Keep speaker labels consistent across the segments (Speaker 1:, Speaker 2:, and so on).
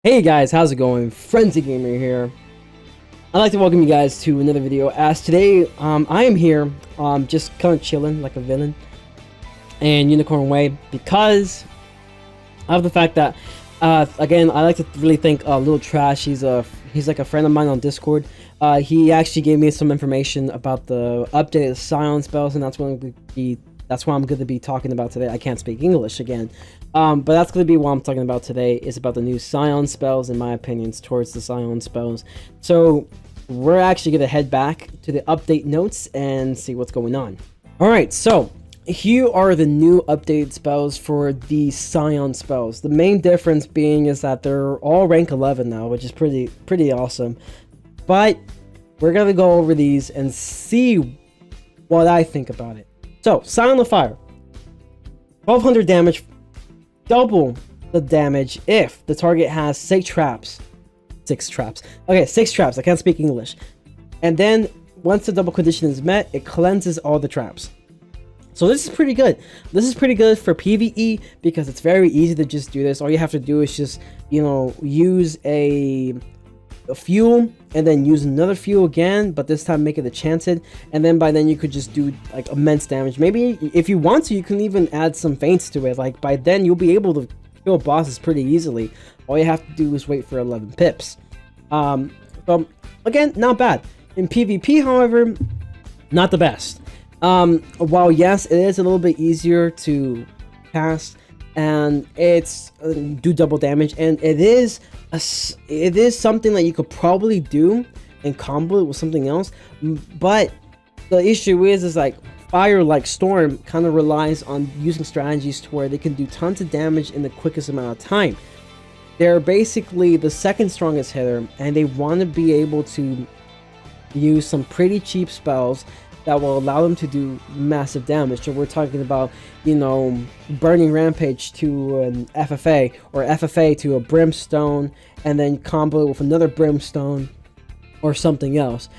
Speaker 1: Hey guys, how's it going? Frenzy Gamer here. I'd like to welcome you guys to another video. As today, I am here, just kind of chilling like a villain in Unicorn Way because of the fact that, again, I like to really thank Little Trash. He's like a friend of mine on Discord. He actually gave me some information about the updated Scion spells, and that's what I'm going to be talking about today. I can't speak English again. But that's going to be what I'm talking about today, is about the new Scion spells and my opinions towards the Scion spells. So we're actually going to head back to the update notes and see what's going on. Alright, so here are the new updated spells for the Scion spells. The main difference being is that they're all rank 11 now, which is pretty awesome. But we're going to go over these and see what I think about it. So, Scion of Fire. 1200 damage. Double the damage if the target has 6 traps. Okay, 6 traps. I can't speak English. And then, once the double condition is met, it cleanses all the traps. So this is pretty good. This is pretty good for PvE because it's very easy to just do this. All you have to do is just, use a fuel and then use another fuel again, but this time make it enchanted, and then by then you could just do like immense damage. Maybe if you want to, you can even add some feints to it. Like by then you'll be able to kill bosses pretty easily. All you have to do is wait for 11 pips. So again, not bad. In PvP, however, not the best. While yes, it is a little bit easier to cast and it's do double damage, and it is something that you could probably do and combo it with something else, but the issue is like Fire, like Storm, kind of relies on using strategies to where they can do tons of damage in the quickest amount of time. They're basically the second strongest hitter, and they want to be able to use some pretty cheap spells that will allow them to do massive damage. So we're talking about, Burning Rampage to an FFA, or FFA to a Brimstone, and then combo it with another Brimstone, or something else.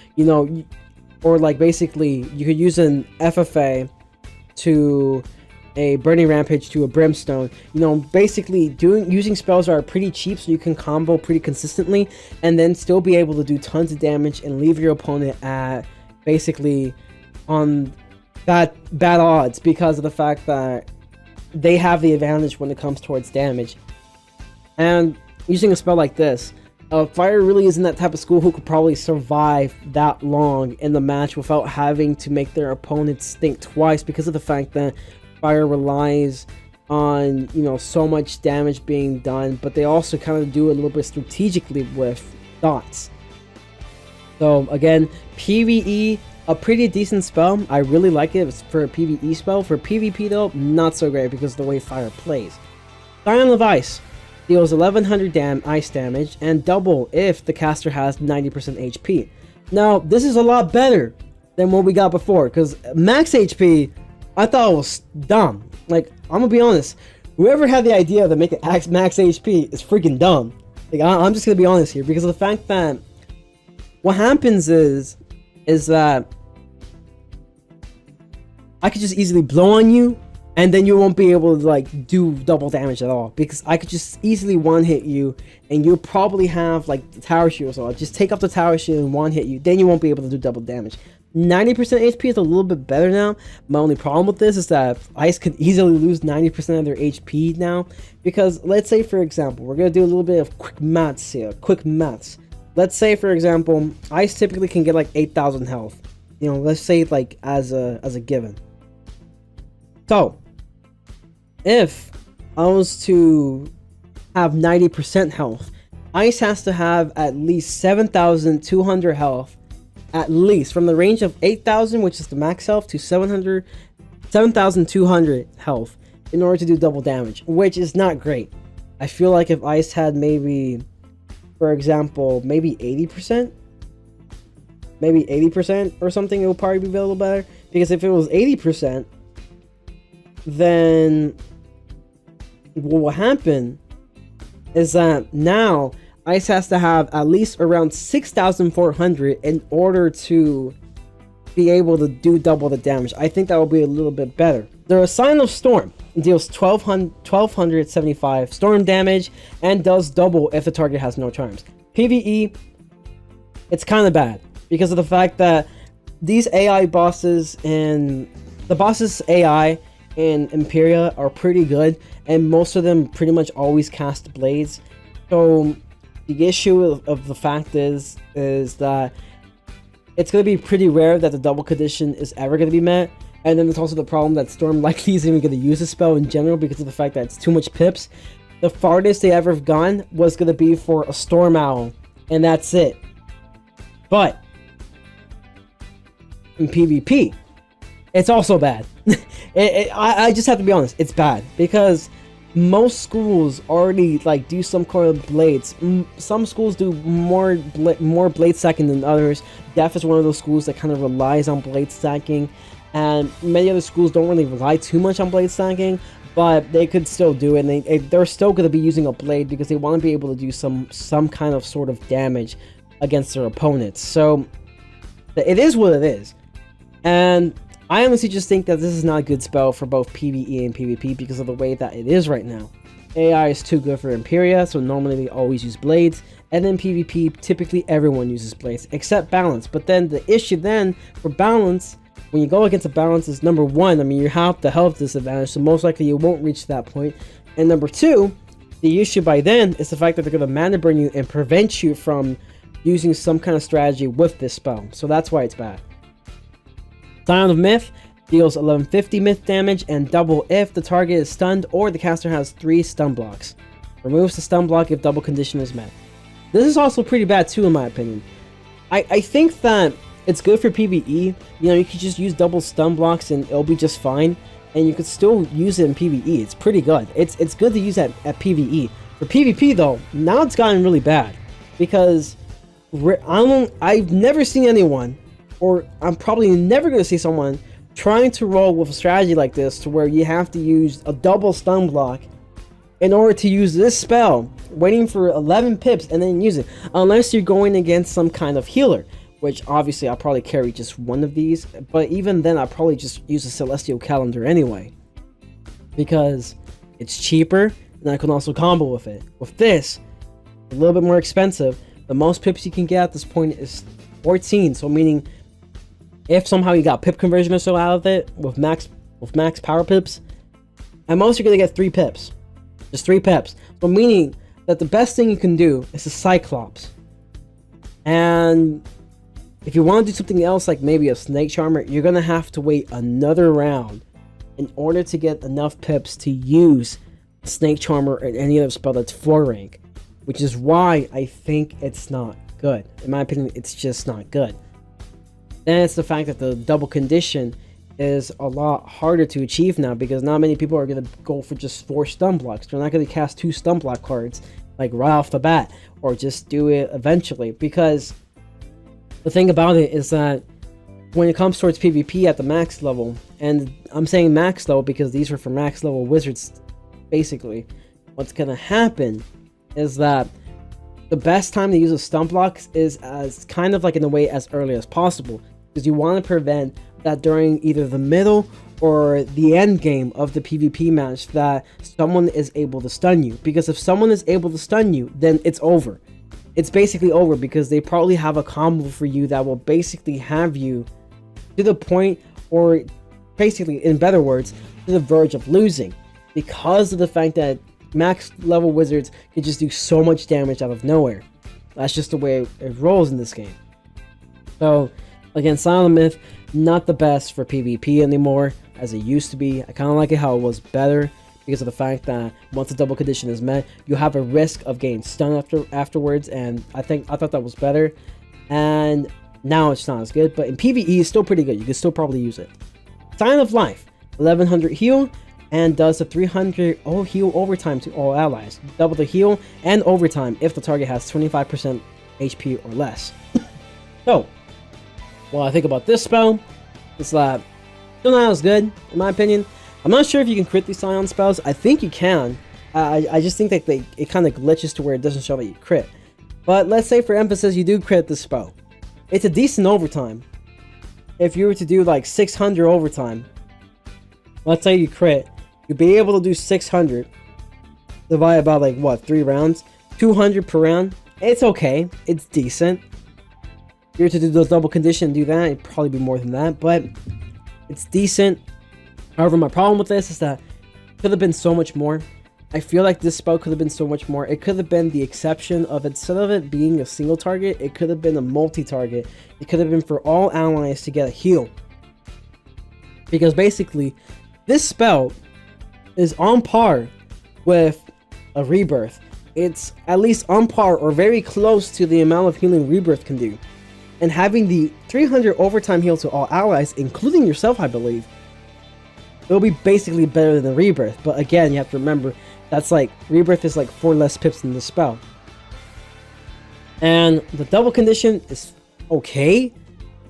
Speaker 1: Or like basically, you could use an FFA to a Burning Rampage to a Brimstone. Basically using spells that are pretty cheap so you can combo pretty consistently, and then still be able to do tons of damage and leave your opponent at basically on bad odds because of the fact that they have the advantage when it comes towards damage. And using a spell like this, Fire really isn't that type of school who could probably survive that long in the match without having to make their opponents think twice, because of the fact that Fire relies on so much damage being done, but they also kind of do a little bit strategically with dots. So again, PvE, a pretty decent spell. I really like it. It's for a PvE spell. For PvP though, not so great because of the way Fire plays. Scion of Ice deals 1100 ice damage and double if the caster has 90% HP. Now, this is a lot better than what we got before, because max HP, I thought was dumb. Like, I'm gonna be honest, whoever had the idea to make it max HP is freaking dumb. Like, I'm just gonna be honest here, because of the fact that what happens is that I could just easily blow on you, and then you won't be able to like do double damage at all, because I could just easily one hit you, and you'll probably have like the tower shield. So I'll just take up the tower shield and one hit you, then you won't be able to do double damage. 90% HP is a little bit better now. My only problem with this is that Ice could easily lose 90% of their HP now, because let's say for example, we're gonna do a little bit of quick maths here. Let's say for example, Ice typically can get like 8,000 health. Let's say like as a given. So, if I was to have 90% health, Ice has to have at least 7,200 health, at least, from the range of 8,000, which is the max health, to 7,200 health in order to do double damage, which is not great. I feel like if Ice had maybe, for example, maybe 80%, or something, it would probably be a little better, because if it was 80%, then what will happen is that now Ice has to have at least around 6,400 in order to be able to do double the damage. I think that will be a little bit better. The Scion of Storm. deals 1275 storm damage, and does double if the target has no charms. PvE, it's kind of bad because of the fact that these AI bosses and the bosses AI in Imperia are pretty good, and most of them pretty much always cast blades. So the issue of the fact is that it's going to be pretty rare that the double condition is ever going to be met. And then there's also the problem that Storm likely isn't even going to use the spell in general because of the fact that it's too much pips. The farthest they ever have gone was going to be for a Storm Owl, and that's it. But in PvP, it's also bad. I just have to be honest, it's bad because most schools already like do some kind of blades. Some schools do more blade stacking than others. Daft is one of those schools that kind of relies on blade stacking, and many other schools don't really rely too much on blade stacking, but they could still do it, and they're still going to be using a blade because they want to be able to do some kind of sort of damage against their opponents. So it is what it is, and I honestly just think that this is not a good spell for both PvE and PvP because of the way that it is right now. AI is too good for Imperia, so normally they always use blades, and then PvP, typically everyone uses blades, except balance. But then the issue then for balance, when you go against a balance, is number one, I mean, you have the health disadvantage, so most likely you won't reach that point. And number two, the issue by then is the fact that they're going to mana burn you and prevent you from using some kind of strategy with this spell, so that's why it's bad. Scion of Myth deals 1150 myth damage and double if the target is stunned or the caster has 3 stun blocks. Removes the stun block if double condition is met. This is also pretty bad too, in my opinion. I think that it's good for PvE. You know, you could just use double stun blocks and it'll be just fine, and you could still use it in PvE. It's pretty good. It's good to use at PvE. For PvP though, now it's gotten really bad because I've never seen anyone, or I'm probably never going to see someone trying to roll with a strategy like this to where you have to use a double stun block in order to use this spell, waiting for 11 pips and then use it, unless you're going against some kind of healer, which obviously I'll probably carry just one of these, but even then I'll probably just use a Celestial Calendar anyway because it's cheaper and I can also combo with it. With this, a little bit more expensive. The most pips you can get at this point is 14, so meaning if somehow you got pip conversion or so out of it with max power pips, at most you're gonna get 3 pips, just 3 pips. So meaning that the best thing you can do is a Cyclops, and if you want to do something else like maybe a Snake Charmer, you're gonna have to wait another round in order to get enough pips to use Snake Charmer or any other spell that's 4 rank, which is why I think it's not good. In my opinion, it's just not good. Then it's the fact that the double condition is a lot harder to achieve now because not many people are going to go for just 4 stun blocks. They're not going to cast 2 stun block cards like right off the bat, or just do it eventually, because the thing about it is that when it comes towards PvP at the max level, and I'm saying max level because these are for max level wizards, basically, what's going to happen is that the best time to use a stun blocks is as kind of like in a way as early as possible, because you want to prevent that during either the middle or the end game of the PvP match that someone is able to stun you. Because if someone is able to stun you, then it's over. It's basically over because they probably have a combo for you that will basically have you to the point, or basically in better words, to the verge of losing, because of the fact that max level wizards can just do so much damage out of nowhere. That's just the way it rolls in this game. So again, Scion of Myth, not the best for PvP anymore as it used to be. I kind of like it how it was better because of the fact that once the double condition is met, you have a risk of getting stunned afterwards, and I thought that was better. And now it's not as good, but in PvE it's still pretty good. You can still probably use it. Sign of Life, 1100 heal, and does a 300 heal overtime to all allies. Double the heal and overtime if the target has 25% HP or less. So, what I think about this spell is that still not as good, in my opinion. I'm not sure if you can crit these Scion spells. I think you can. I just think that it kind of glitches to where it doesn't show that you crit. But let's say for emphasis you do crit this spell. It's a decent overtime. If you were to do like 600 overtime, let's say you crit, you'll be able to do 600 divided by like what, 3 rounds, 200 per round. It's okay, it's decent. If you were to do those double condition and do that, it'd probably be more than that, but it's decent. However, my problem with this is that it could have been so much more. I feel like this spell could have been so much more. It could have been the exception of, instead of it being a single target, it could have been a multi-target. It could have been for all allies to get a heal. Because basically, this spell is on par with a Rebirth. It's at least on par or very close to the amount of healing Rebirth can do. And having the 300 overtime heal to all allies, including yourself, I believe, it'll be basically better than the Rebirth. But again, you have to remember, that's like, Rebirth is like 4 less pips than the spell. And the double condition is okay,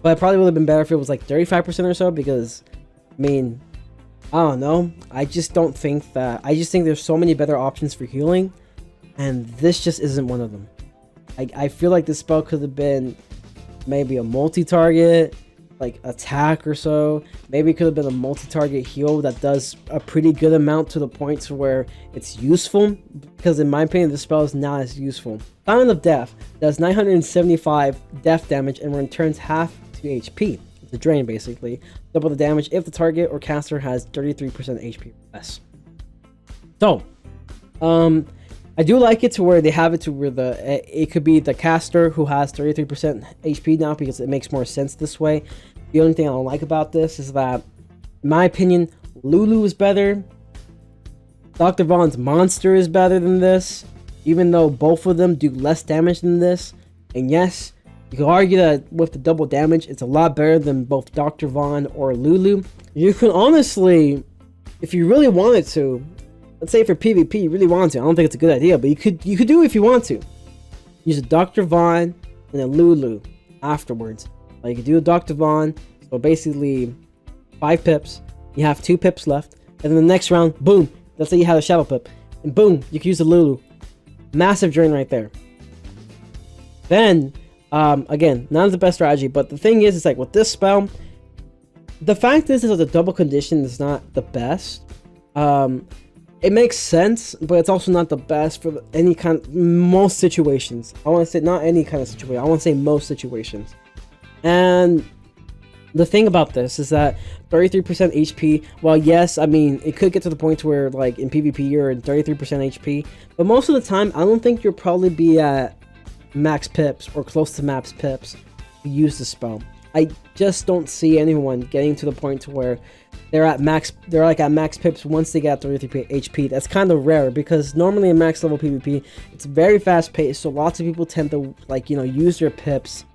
Speaker 1: but it probably would have been better if it was like 35% or so, because, I mean, I don't know. I just don't think that, I just think there's so many better options for healing, and this just isn't one of them. I feel like this spell could have been maybe a multi-target, like attack or so. Maybe it could have been a multi-target heal that does a pretty good amount to the point to where it's useful, because in my opinion this spell is not as useful. Scion of Death does 975 death damage and returns half to HP. It's a drain basically. Double the damage if the target or caster has 33% HP or less. So I do like it to where they have it to where it could be the caster who has 33% HP now, because it makes more sense this way. The only thing I don't like about this is that, in my opinion, Lulu is better. Dr. Von's monster is better than this, even though both of them do less damage than this. And yes, you can argue that with the double damage, it's a lot better than both Dr. Von or Lulu. You can honestly, if you really wanted to, let's say for PvP, you really want to. I don't think it's a good idea, but you could do it if you want to. Use a Dr. Von and a Lulu afterwards. Like, you could do a Dr. Von, so basically 5 pips. You have 2 pips left, and then the next round, boom. Let's say you had a Shadow Pip, and boom, you can use the Lulu. Massive drain right there. Then, again, not the best strategy, but the thing is, it's like with this spell, the fact is that the double condition is not the best. It makes sense, but it's also not the best for any kind, most situations. I want to say not any kind of situation. I want to say most situations. And the thing about this is that 33% HP, well, yes, I mean, it could get to the point where, like, in PvP, you're at 33% HP, but most of the time, I don't think you'll probably be at max pips or close to max pips to use the spell. I just don't see anyone getting to the point to where they're at max pips once they get 33 HP. That's kind of rare, because normally in max level PvP, it's very fast paced, so lots of people tend to, like, you know, use their pips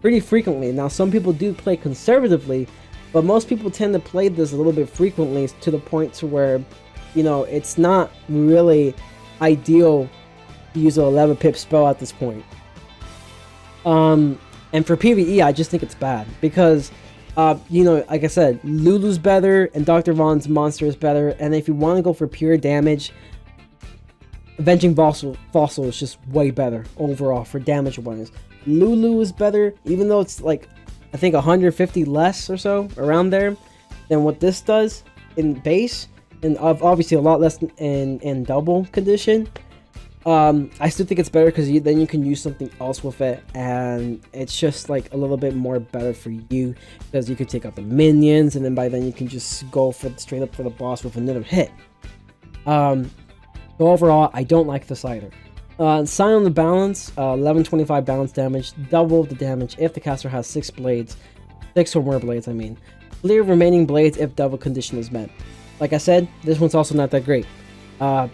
Speaker 1: pretty frequently. Now, some people do play conservatively, but most people tend to play this a little bit frequently, to the point to where, you know, it's not really ideal to use an 11 pip spell at this point. And for PvE, I just think it's bad, because you know, like I said, Lulu's better and Dr. Von's monster is better, and if you want to go for pure damage, Avenging Fossil is just way better overall for damage wise. Lulu is better, even though it's like, I think 150 less or so, around there, than what this does in base, and obviously a lot less in double condition. I still think it's better, because then you can use something else with it, and it's just like a little bit more better for you, because you can take out the minions, and then by then you can just go for straight up for the boss with another hit. So overall, I don't like this either. Scion the balance, 1125 balance damage, double the damage if the caster has 6 blades, 6 or more blades, I mean. Clear remaining blades if double condition is met. Like I said, this one's also not that great,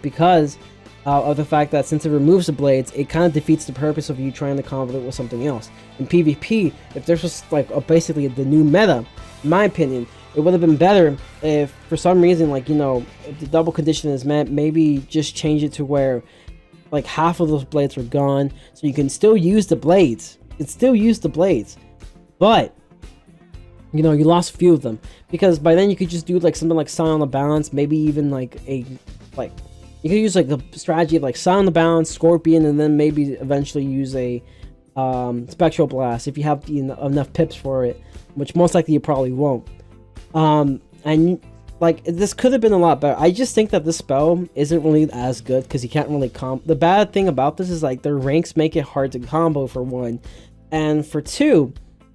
Speaker 1: because of the fact that since it removes the blades, it kind of defeats the purpose of you trying to combo it with something else. In PvP, if this was like basically the new meta, in my opinion, it would have been better if for some reason, like, you know, if the double condition is met, maybe just change it to where like half of those blades were gone, so you can still use the blades. You can still use the blades, but you know, you lost a few of them, because by then you could just do like something like Scion the balance, maybe even like you could use like the strategy of like Scion the balance, Scorpion, and then maybe eventually use a Spectral Blast if you have enough pips for it, which most likely you probably won't. And like, this could have been a lot better. I just think that this spell isn't really as good because you can't really the bad thing about this is, like, their ranks make it hard to combo, for one. And for two,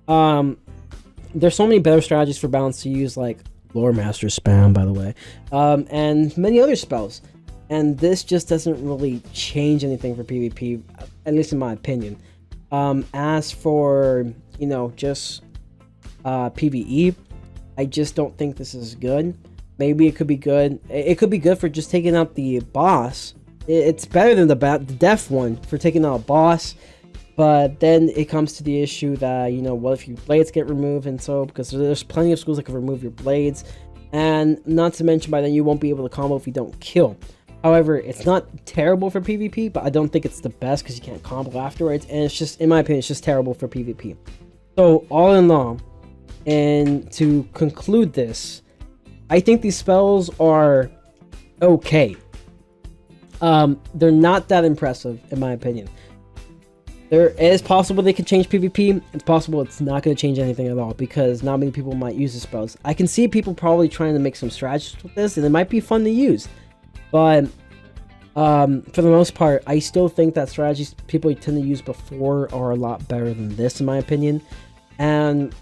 Speaker 1: there's so many better strategies for balance to use, like Lore Master spam, by the way, and many other spells. And this just doesn't really change anything for PvP, at least in my opinion. As for, you know, just PvE, I just don't think this is good. Maybe it could be good. It could be good for just taking out the boss. It's better than the Daft one for taking out a boss. But then it comes to the issue that, you know, what if your blades get removed, and so, because there's plenty of schools that can remove your blades. And not to mention, by then you won't be able to combo if you don't kill. However, it's not terrible for PvP, but I don't think it's the best because you can't combo afterwards. And it's just, in my opinion, it's just terrible for PvP. So, all in all, and to conclude this, I think these spells are okay. They're not that impressive, in my opinion. It is possible they could change PvP. It's possible it's not going to change anything at all because not many people might use the spells. I can see people probably trying to make some strategies with this, and it might be fun to use. But for the most part, I still think that strategies people tend to use before are a lot better than this, in my opinion. And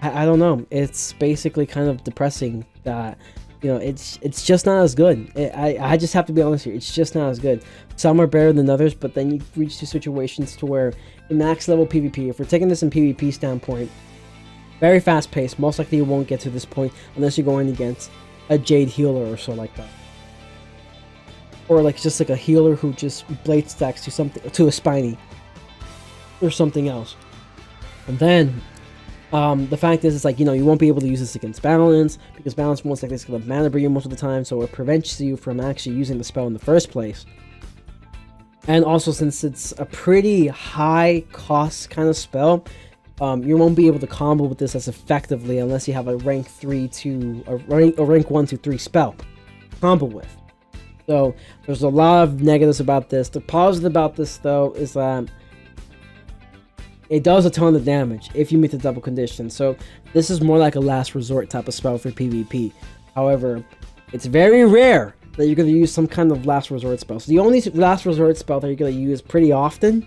Speaker 1: I don't know. It's basically kind of depressing that, you know, it's just not as good. I just have to be honest here. It's just not as good. Some are better than others, but then you reach to situations to where in max level PvP, if we're taking this in PvP standpoint, very fast paced. Most likely you won't get to this point unless you're going against a Jade healer or so like that. Or like just like a healer who just blade stacks to a spiny or something else. And then the fact is, it's like, you know, you won't be able to use this against balance because balance most likely is going to mana breed you most of the time, so it prevents you from actually using the spell in the first place. And also, since it's a pretty high cost kind of spell, you won't be able to combo with this as effectively unless you have a rank 3 to a rank 1 to 3 spell to combo with. So there's a lot of negatives about this. The positive about this though is that it does a ton of damage if you meet the double condition. So this is more like a last resort type of spell for PvP. However, it's very rare that you're going to use some kind of last resort spell. So the only last resort spell that you're going to use pretty often,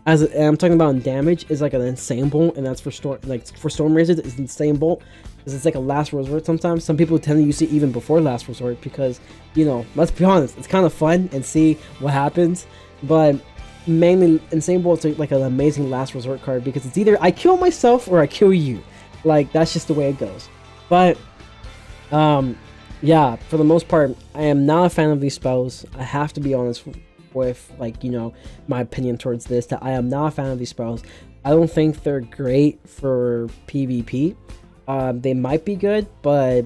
Speaker 1: and I'm talking about in damage, is like an Insane Bolt, and that's for Storm Razor. It's Insane Bolt because it's like a last resort sometimes. Some people tend to use it even before last resort because, you know, let's be honest, it's kind of fun and see what happens. But mainly Insane Bolt is like an amazing last resort card because it's either I kill myself or I kill you. Like, that's just the way it goes. But yeah, for the most part, I am not a fan of these spells. I have to be honest with, like, you know, my opinion towards this, that I am not a fan of these spells. I don't think they're great for PvP. They might be good, but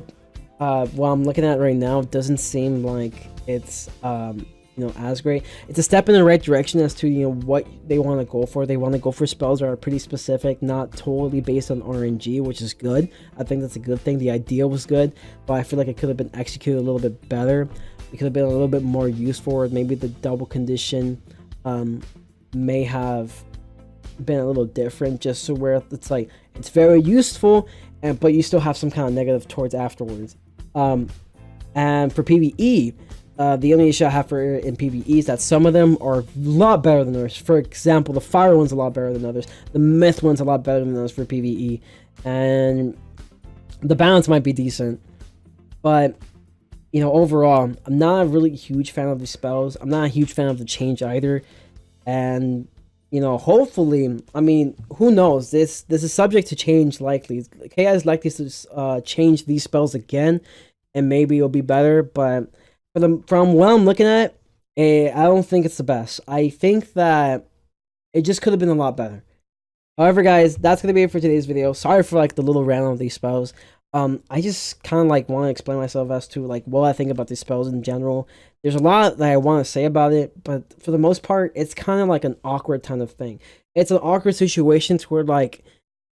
Speaker 1: what I'm looking at right now, it doesn't seem like it's you know, as great. It's a step in the right direction as to, you know, what they want to go for. They want to go for spells that are pretty specific, not totally based on RNG, which is good. I think that's a good thing. The idea was good, but I feel like it could have been executed a little bit better. It could have been a little bit more useful. Maybe the double condition may have been a little different, just so where it's like it's very useful, but you still have some kind of negative towards afterwards. And for PvE, the only issue I have in PvE is that some of them are a lot better than others. For example, the fire one's a lot better than others. The myth one's a lot better than others for PvE. And the balance might be decent. But, you know, overall, I'm not a really huge fan of these spells. I'm not a huge fan of the change either. And, you know, hopefully, I mean, who knows? This is subject to change likely. KI is likely to change these spells again. And maybe it'll be better, but from what I'm looking at, I don't think it's the best. I think that it just could have been a lot better. However, guys, that's going to be it for today's video. Sorry for, like, the little rant on these spells. I just kind of, like, want to explain myself as to, like, what I think about these spells in general. There's a lot that I want to say about it, but for the most part, it's kind of like an awkward kind of thing. It's an awkward situation to where, like,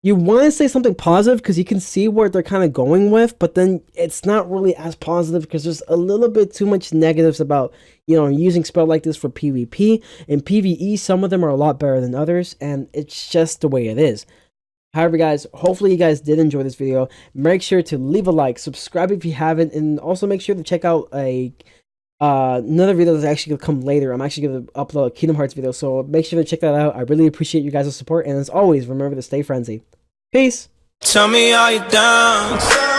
Speaker 1: you want to say something positive because you can see where they're kind of going with, but then it's not really as positive because there's a little bit too much negatives about, you know, using spell like this for PvP. In PvE, some of them are a lot better than others, and it's just the way it is. However, guys, hopefully you guys did enjoy this video. Make sure to leave a like, subscribe if you haven't, and also make sure to check out another video that's actually gonna come later. I'm actually gonna upload a Kingdom Hearts video, so make sure to check that out. I really appreciate you guys' support, and as always, remember to stay frenzy. Peace.
Speaker 2: Tell me, are you down?